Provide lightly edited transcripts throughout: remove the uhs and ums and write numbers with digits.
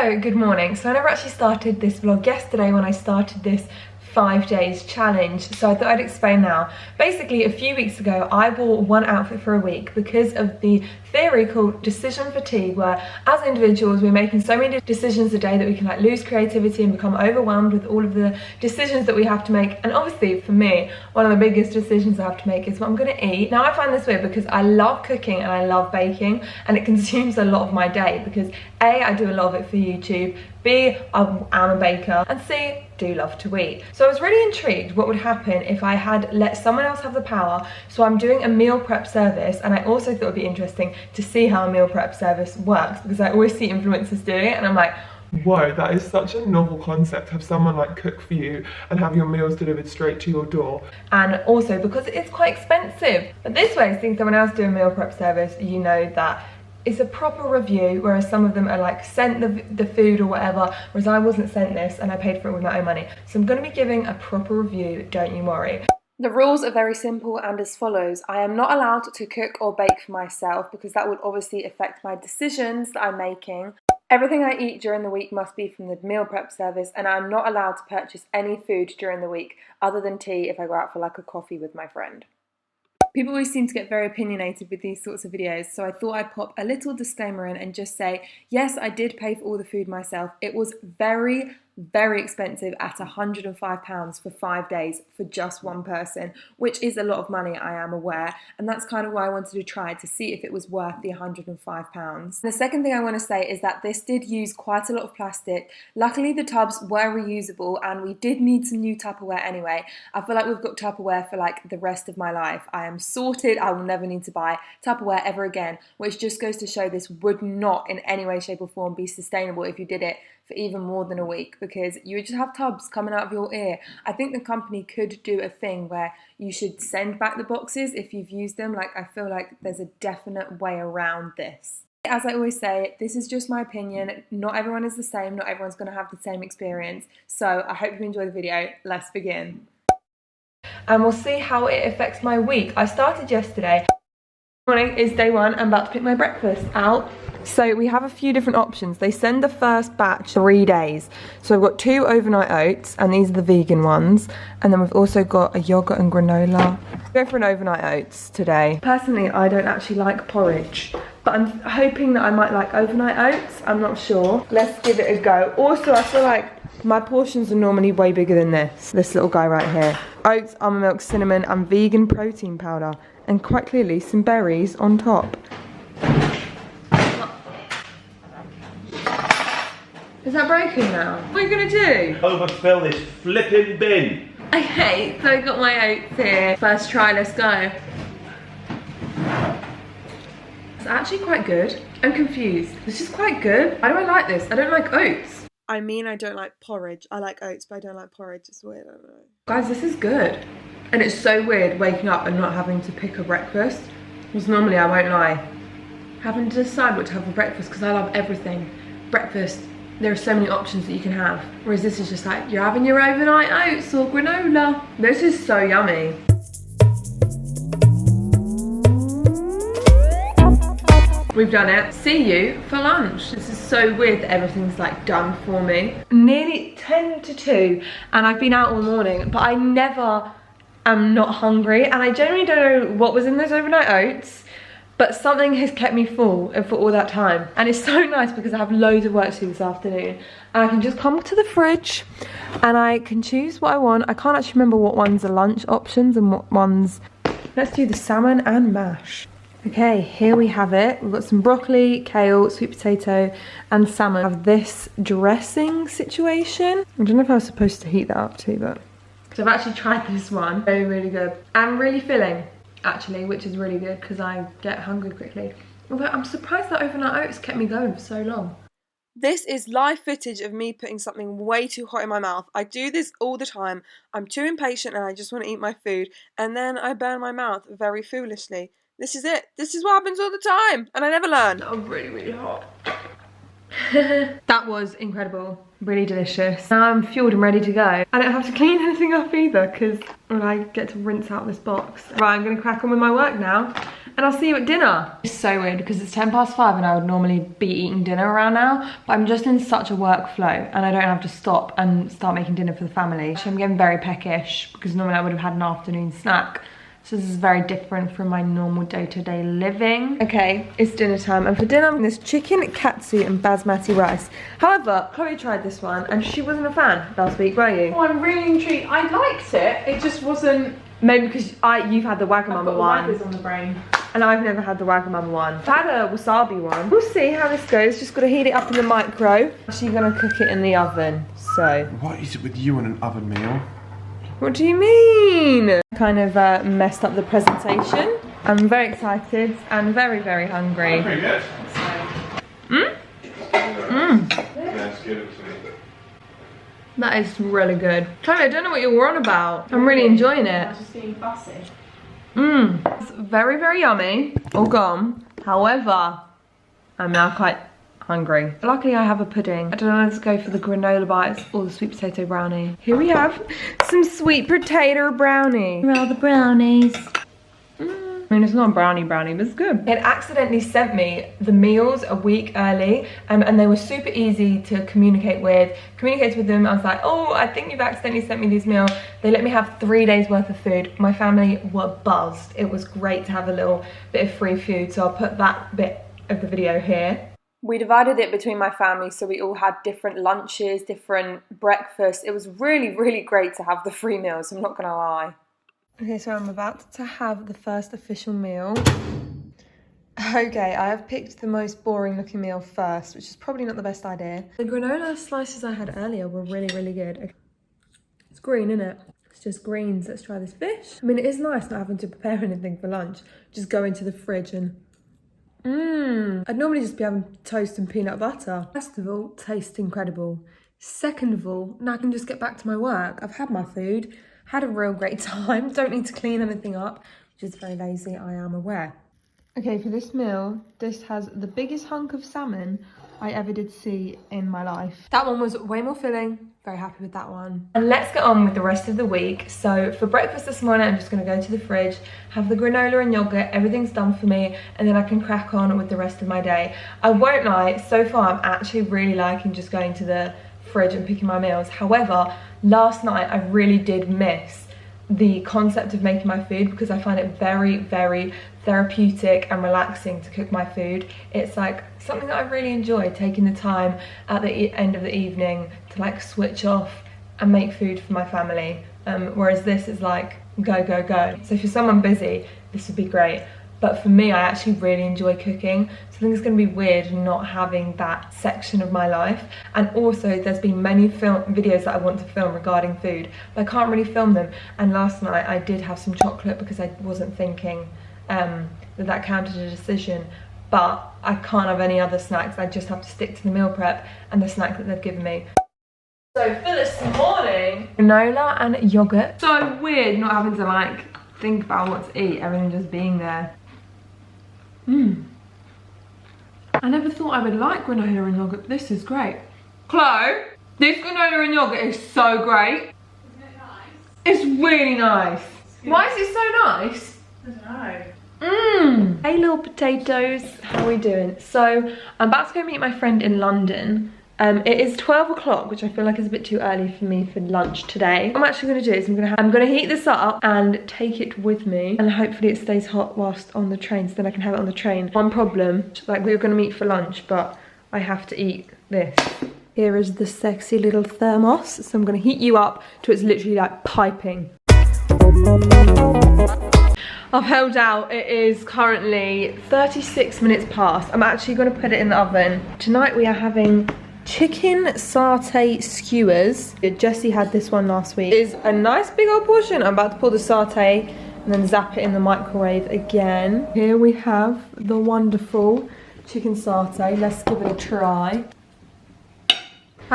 Hello, good morning. So I never actually started this vlog yesterday when I started this 5 days challenge, so I thought I'd explain now. Basically, a few weeks ago I wore one outfit for a week because of the theory called decision fatigue, where as individuals we're making so many decisions a day that we can lose creativity and become overwhelmed with all of the decisions that we have to make. And obviously for me, one of the biggest decisions I have to make is what I'm going to eat. Now I find this weird because I love cooking and I love baking, and it consumes a lot of my day because A, I do a lot of it for YouTube, B, I am a baker, and C, do love to eat. So I was really intrigued what would happen if I had let someone else have the power. So I'm doing a meal prep service, and I also thought it would be interesting to see how a meal prep service works because I always see influencers doing it and I'm like, whoa, that is such a novel concept. Have someone like cook for you and have your meals delivered straight to your door. And also because it's quite expensive. But this way, seeing someone else do a meal prep service, you know that it's a proper review, whereas some of them are like sent the food or whatever, whereas I wasn't sent this and I paid for it with my own money. So I'm going to be giving a proper review, don't you worry. The rules are very simple and as follows. I am not allowed to cook or bake for myself because that would obviously affect my decisions that I'm making. Everything I eat during the week must be from the meal prep service, and I'm not allowed to purchase any food during the week other than tea if I go out for like a coffee with my friend. People always seem to get very opinionated with these sorts of videos, so I thought I'd pop a little disclaimer in and just say, yes, I did pay for all the food myself. It was very expensive at £105 for 5 days for just one person, which is a lot of money, I am aware, and that's kind of why I wanted to try to see if it was worth the £105. The second thing I want to say is that this did use quite a lot of plastic. Luckily the tubs were reusable and we did need some new Tupperware anyway. I feel like we've got Tupperware for like the rest of my life. I am sorted. I will never need to buy Tupperware ever again, which just goes to show this would not in any way, shape or form be sustainable if you did it for even more than a week, because you would just have tubs coming out of your ear. I think the company could do a thing where you should send back the boxes if you've used them. Like, I feel like there's a definite way around this. As I always say, this is just my opinion. Not everyone is the same. Not everyone's going to have the same experience. So I hope you enjoy the video. Let's begin. And we'll see how it affects my week. I started yesterday. Morning is day one. I'm about to pick my breakfast out. So we have a few different options. They send the first batch 3 days. So we've got 2 overnight oats, and these are the vegan ones. And then we've also got a yogurt and granola. Go for an overnight oats today. Personally, I don't actually like porridge, but I'm hoping that I might like overnight oats. I'm not sure. Let's give it a go. Also, I feel like my portions are normally way bigger than this little guy right here. Oats, almond milk, cinnamon, and vegan protein powder. And quite clearly some berries on top. Is that broken now? What are you gonna do? Overfill this flipping bin. Okay, so I got my oats here. First try, let's go. It's actually quite good. I'm confused. This is quite good. Why do I like this? I don't like oats. I mean, I don't like porridge. I like oats, but I don't like porridge. It's weird, I don't know. Guys, this is good. And it's so weird waking up and not having to pick a breakfast. Because normally, I won't lie, having to decide what to have for breakfast because I love everything. Breakfast, there are so many options that you can have. Whereas this is just like, you're having your overnight oats or granola. This is so yummy. We've done it. See you for lunch. This is so weird that everything's like done for me. Nearly 10 to 2 and I've been out all morning, but I never am not hungry, and I genuinely don't know what was in those overnight oats, but something has kept me full for all that time. And it's so nice because I have loads of work to do this afternoon. And I can just come to the fridge and I can choose what I want. I can't actually remember what ones are lunch options and what ones. Let's do the salmon and mash. Okay, here we have it. We've got some broccoli, kale, sweet potato, and salmon. I have this dressing situation. I don't know if I was supposed to heat that up too, but. So I've actually tried this one. Really good. And really filling, actually, which is really good because I get hungry quickly. Although I'm surprised that overnight oats kept me going for so long. This is live footage of me putting something way too hot in my mouth. I do this all the time. I'm too impatient and I just want to eat my food. And then I burn my mouth very foolishly. This is it. This is what happens all the time. And I never learn. Oh, really hot. That was incredible, really delicious. Now I'm fueled and ready to go. I don't have to clean anything up either because I get to rinse out this box. Right, I'm gonna crack on with my work now and I'll see you at dinner. It's so weird because it's 5:10 and I would normally be eating dinner around now, but I'm just in such a workflow and I don't have to stop and start making dinner for the family. So I'm getting very peckish because normally I would have had an afternoon snack. So this is very different from my normal day-to-day living. Okay, it's dinner time, and for dinner I'm having this chicken katsu and basmati rice. However, Chloe tried this one and she wasn't a fan last week, were you? Oh, I'm really intrigued. I liked it. It just wasn't. Maybe because you've had the Wagamama one. I've got the on the brain. And I've never had the Wagamama one. I've had a wasabi one. We'll see how this goes. Just gotta heat it up in the micro. Actually gonna cook it in the oven, so. What is it with you and an oven meal? What do you mean? Kind of messed up the presentation. I'm very excited and very, very hungry. Pretty good. That's good. That is really good. Chloe, I don't know what you're on about. I'm really enjoying it. I'm just being fussy. It's very, very yummy. All gone. However, I'm now quite hungry. Luckily I have a pudding. I don't know, let's go for the granola bites or the sweet potato brownie. Here we have some sweet potato brownie. Here are the brownies. I mean, it's not a brownie, but it's good. It accidentally sent me the meals a week early, and they were super easy to communicate with. Communicated with them, I was like, oh, I think you've accidentally sent me these meals. They let me have 3 days worth of food. My family were buzzed. It was great to have a little bit of free food, so I'll put that bit of the video here. We divided it between my family, so we all had different lunches, different breakfasts. It was really, really great to have the free meals, I'm not gonna lie. Okay, so I'm about to have the first official meal. Okay, I have picked the most boring looking meal first, which is probably not the best idea. The granola slices I had earlier were really, really good. Okay. It's green, isn't it? It's just greens. Let's try this fish. I mean, it is nice not having to prepare anything for lunch. Just go into the fridge and I'd normally just be having toast and peanut butter. First of all, tastes incredible. Second of all, now I can just get back to my work. I've had my food, had a real great time. Don't need to clean anything up, which is very lazy, I am aware. Okay, for this meal, this has the biggest hunk of salmon I ever did see in my life. That one was way more filling. Very happy with that one. And let's get on with the rest of the week. So for breakfast this morning, I'm just gonna go to the fridge, have the granola and yogurt, everything's done for me, and then I can crack on with the rest of my day. I won't lie, so far I'm actually really liking just going to the fridge and picking my meals. However, last night I really did miss the concept of making my food because I find it very, very therapeutic and relaxing to cook my food. It's like something that I really enjoy, taking the time at the end of the evening to like switch off and make food for my family. Whereas this is like go, go, go. So for someone busy, this would be great. But for me, I actually really enjoy cooking. So I think it's gonna be weird not having that section of my life. And also there's been many videos that I want to film regarding food, but I can't really film them. And last night I did have some chocolate because I wasn't thinking that counted a decision. But I can't have any other snacks. I just have to stick to the meal prep and the snack that they've given me. So for this morning, granola and yogurt. So weird not having to like think about what to eat, everything just being there. I never thought I would like granola and yogurt, but this is great. Chloe, this granola and yogurt is so great. Isn't it nice? It's really nice. Why is it so nice? I don't know. Hey little potatoes, how are we doing? So I'm about to go meet my friend in London. It is 12 o'clock, which I feel like is a bit too early for me for lunch today. What I'm actually going to do is I'm going to heat this up and take it with me, and hopefully it stays hot whilst on the train, so then I can have it on the train. One problem, like we were going to meet for lunch, but I have to eat this. Here is the sexy little thermos, so I'm going to heat you up to it's literally like piping. I've held out. It is currently 36 minutes past. I'm actually going to put it in the oven. Tonight we are having chicken satay skewers. Jessie had this one last week. It is a nice big old portion. I'm about to pour the satay and then zap it in the microwave again. Here we have the wonderful chicken satay. Let's give it a try. I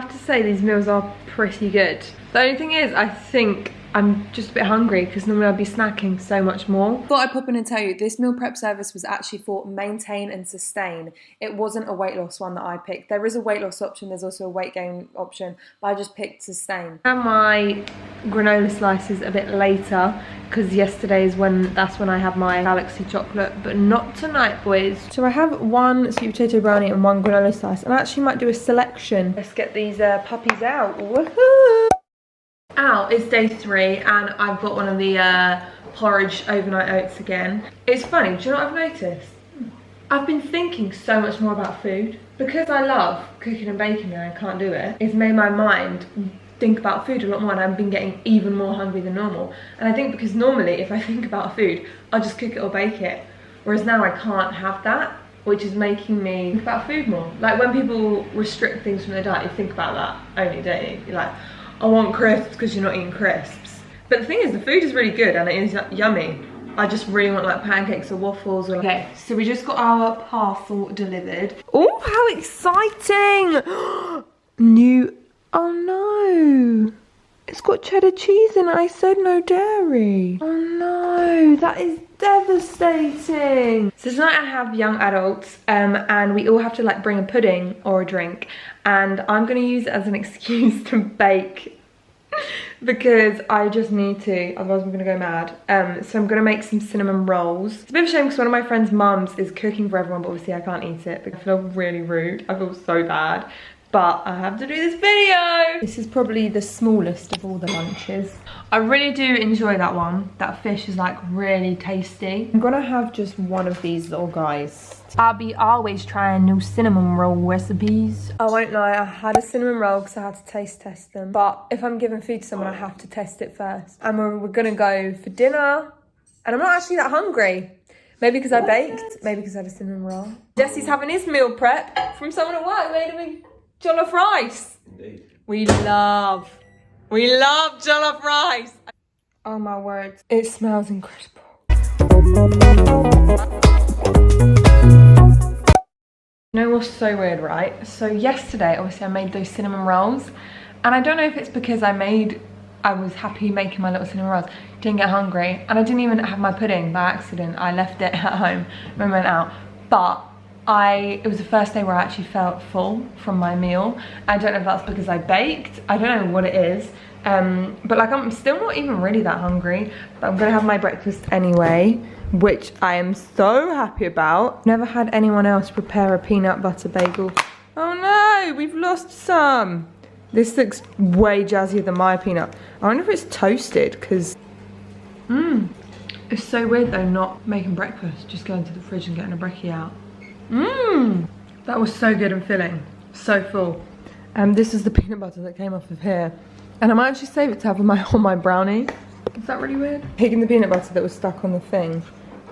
have to say these meals are pretty good. The only thing is, I think I'm just a bit hungry because normally I'd be snacking so much more. Thought I'd pop in and tell you, this meal prep service was actually for maintain and sustain. It wasn't a weight loss one that I picked. There is a weight loss option, there's also a weight gain option, but I just picked sustain. I had my granola slices a bit later because yesterday is that's when I had my Galaxy chocolate, but not tonight, boys. So I have one sweet potato brownie and one granola slice, and I actually might do a selection. Let's get these puppies out. Woohoo! It's day 3 and I've got one of the porridge overnight oats again. It's funny, do you know what I've noticed? I've been thinking so much more about food. Because I love cooking and baking and I can't do it, it's made my mind think about food a lot more, and I've been getting even more hungry than normal. And I think because normally if I think about food, I'll just cook it or bake it. Whereas now I can't have that, which is making me think about food more. Like when people restrict things from their diet, you think about that only, don't you? You're like, I want crisps because you're not eating crisps. But the thing is, the food is really good and it is yummy. I just really want like pancakes or waffles or okay, so we just got our parcel delivered. Oh, how exciting! Oh no! It's got cheddar cheese in it. I said no dairy. Oh no, that is devastating. So tonight I have young adults and we all have to like bring a pudding or a drink, and I'm gonna use it as an excuse to bake because I just need to, otherwise I'm gonna go mad. So I'm gonna make some cinnamon rolls. It's a bit of a shame because one of my friend's mums is cooking for everyone, but obviously I can't eat it because I feel really rude. I feel so bad. But I have to do this video. This is probably the smallest of all the lunches. I really do enjoy that one. That fish is like really tasty. I'm gonna have just one of these little guys. I'll be always trying new cinnamon roll recipes. I won't lie, I had a cinnamon roll because I had to taste test them. But if I'm giving food to someone, I have to test it first. And we're gonna go for dinner. And I'm not actually that hungry. Maybe because I baked, maybe because I had a cinnamon roll. Jesse's having his meal prep from someone at work made him jollof rice. Indeed. We love jollof rice. Oh my words, it smells incredible. You know what's so weird, right? So yesterday, obviously I made those cinnamon rolls, and I don't know if it's because I was happy making my little cinnamon rolls, didn't get hungry, and I didn't even have my pudding by accident. I left it at home when we went out, but it was the first day where I actually felt full from my meal. I don't know if that's because I baked, I don't know what it is, but like I'm still not even really that hungry, but I'm gonna have my breakfast anyway, which I am so happy about. Never had anyone else prepare a peanut butter bagel. Oh no, we've lost some. This looks way jazzier than my peanut. I wonder if it's toasted, because it's so weird though not making breakfast, just going to the fridge and getting a brekkie out. That was so good and filling, so full. This is the peanut butter that came off of here, and I might actually save it to have on my brownie. Is that really weird? Taking the peanut butter that was stuck on the thing,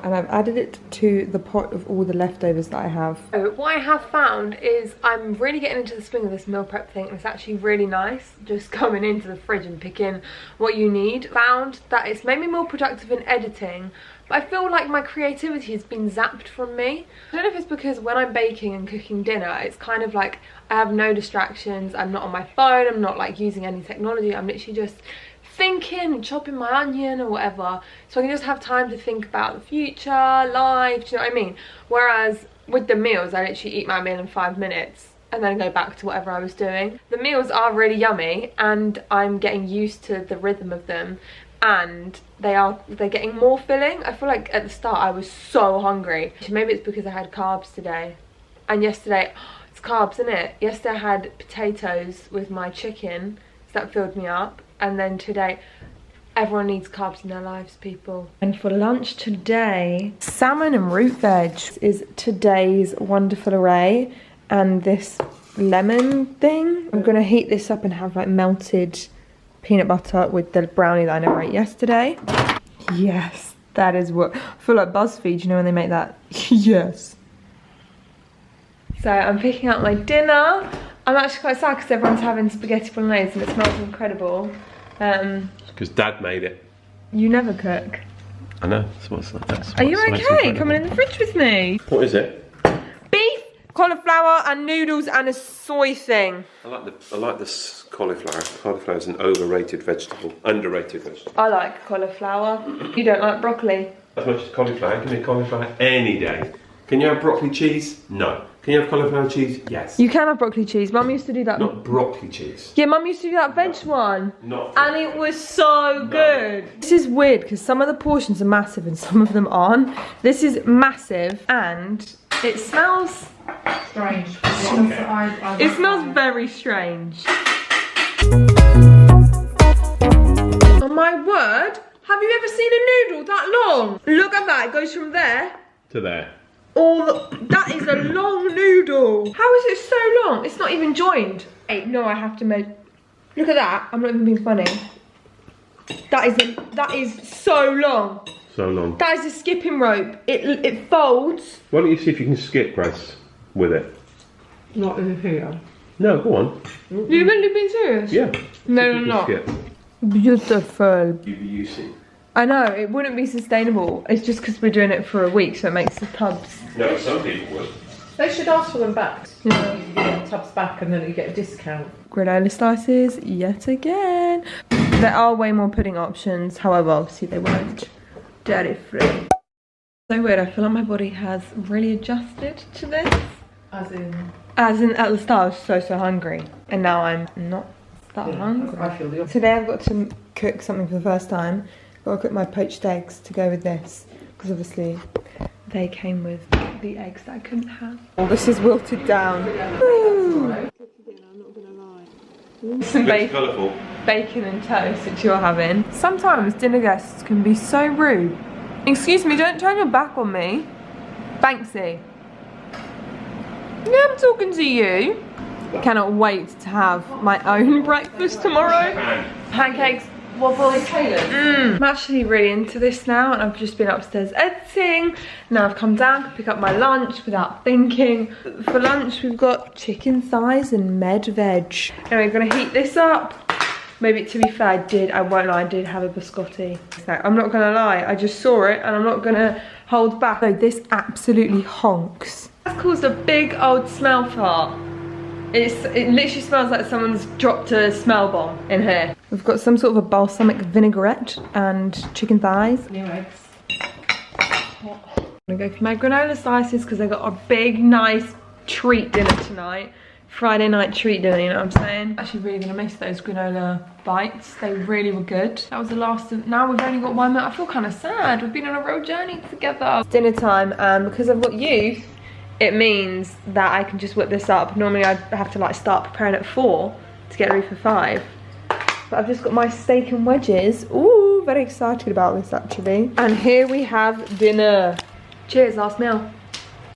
and I've added it to the pot of all the leftovers that I have. So what I have found is I'm really getting into the swing of this meal prep thing, and it's actually really nice just coming into the fridge and picking what you need. Found that it's made me more productive in editing, but I feel like my creativity has been zapped from me. I don't know if it's because when I'm baking and cooking dinner, it's kind of like I have no distractions, I'm not on my phone, I'm not like using any technology, I'm literally just thinking, chopping my onion or whatever, so I can just have time to think about the future, life, do you know what I mean? Whereas with the meals, I literally eat my meal in 5 minutes and then go back to whatever I was doing. The meals are really yummy and I'm getting used to the rhythm of them, and they're getting more filling. I feel like at the start I was so hungry. Maybe it's because I had carbs today, and yesterday, it's carbs, isn't it? Yesterday I had potatoes with my chicken, so that filled me up. And then today, everyone needs carbs in their lives, people. And for lunch today, salmon and root veg is today's wonderful array. And this lemon thing, I'm gonna heat this up and have like melted peanut butter with the brownie that I never ate yesterday. Yes, that is what, I feel like BuzzFeed, you know when they make that? Yes. So I'm picking up my dinner. I'm actually quite sad because everyone's having spaghetti bolognese and it smells incredible. Because Dad made it. You never cook. I know. Are you okay? Coming in the fridge with me. What is it? Beef cauliflower and noodles and a soy thing. I like this cauliflower. Cauliflower is an overrated vegetable, underrated vegetable. I like cauliflower. You don't like broccoli? As much as cauliflower. Give me cauliflower any day. Can you have broccoli cheese? No. Can you have cauliflower cheese? Yes. You can have broccoli cheese. Mum used to do that. Not broccoli cheese. Yeah, Mum used to do that veg one. Not. And it was so good. This is weird because some of the portions are massive and some of them aren't. This is massive and it smells Strange. It smells very strange. Oh my word! Have you ever seen a noodle that long? Look at that, it goes from there To there. that is a long noodle. How is it so long? It's not even joined. Hey, no, I have to make. Look at that. I'm not even being funny. That is so long. So long. That is a skipping rope. It folds. Why don't you see if you can skip, Grace, with it? Not in here. No, go on. You really being serious? Yeah. No, no, no. Skip. Beautiful. You see. I know, it wouldn't be sustainable. It's just because we're doing it for a week, so it makes the tubs. No, some people would. They should ask for them back. Yeah. You get the tubs back and then you get a discount. Granola slices, yet again. There are way more pudding options, however, obviously they weren't dairy free. So weird, I feel like my body has really adjusted to this. As in At the start I was so hungry, and now I'm not that hungry. I feel the opposite. Today I've got to cook something for the first time. Got to cook my poached eggs to go with this, because obviously they came with the eggs that I couldn't have. Oh, this is wilted down. Some bacon and toast that you're having. Sometimes dinner guests can be so rude. Excuse me, don't turn your back on me. Banksy. Yeah, I'm talking to you. Cannot wait to have my own breakfast tomorrow. Pancakes, waffles. I'm actually really into this now, and I've just been upstairs editing. Now I've come down to pick up my lunch without thinking. For lunch we've got chicken thighs and med veg. Anyway, I'm gonna heat this up. Maybe, to be fair, I won't lie, I did have a biscotti. So I'm not gonna lie, I just saw it and I'm not gonna hold back. So this absolutely honks. That's caused a big old smell fart. It literally smells like someone's dropped a smell bomb in here. We've got some sort of a balsamic vinaigrette and chicken thighs. New eggs. I'm gonna go for my granola slices because I got a big, nice treat dinner tonight. Friday night treat dinner, you know what I'm saying? Actually really gonna miss those granola bites. They really were good. That was the last of, now we've only got 1 minute. I feel kind of sad. We've been on a real journey together. It's dinner time, and because I've got youth, it means that I can just whip this up. Normally I'd have to like start preparing at 4 to get ready for 5. But I've just got my steak and wedges. Ooh, very excited about this actually. And here we have dinner. Cheers, last meal.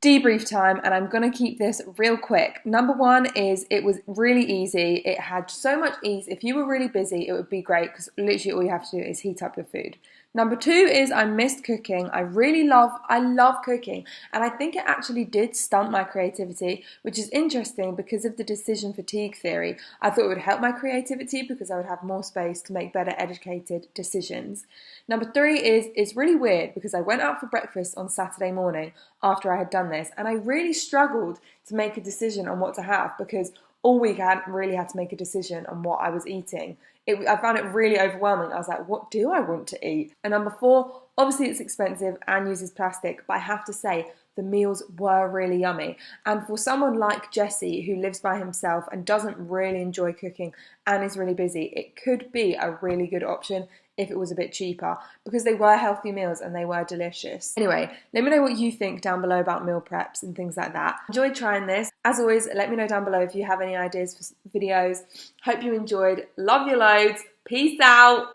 Debrief time, and I'm gonna keep this real quick. Number one is it was really easy. It had so much ease. If you were really busy, it would be great because literally all you have to do is heat up your food. Number two is I missed cooking. I love cooking, and I think it actually did stunt my creativity, which is interesting because of the decision fatigue theory. I thought it would help my creativity because I would have more space to make better educated decisions. Number three is it's really weird because I went out for breakfast on Saturday morning after I had done this, and I really struggled to make a decision on what to have because all week I hadn't really had to make a decision on what I was eating. I found it really overwhelming. I was like, what do I want to eat? And number four, obviously it's expensive and uses plastic, but I have to say the meals were really yummy. And for someone like Jesse who lives by himself and doesn't really enjoy cooking and is really busy, it could be a really good option if it was a bit cheaper because they were healthy meals and they were delicious. Anyway, let me know what you think down below about meal preps and things like that. Enjoyed trying this. As always, let me know down below if you have any ideas for videos. Hope you enjoyed. Love you loads. Peace out.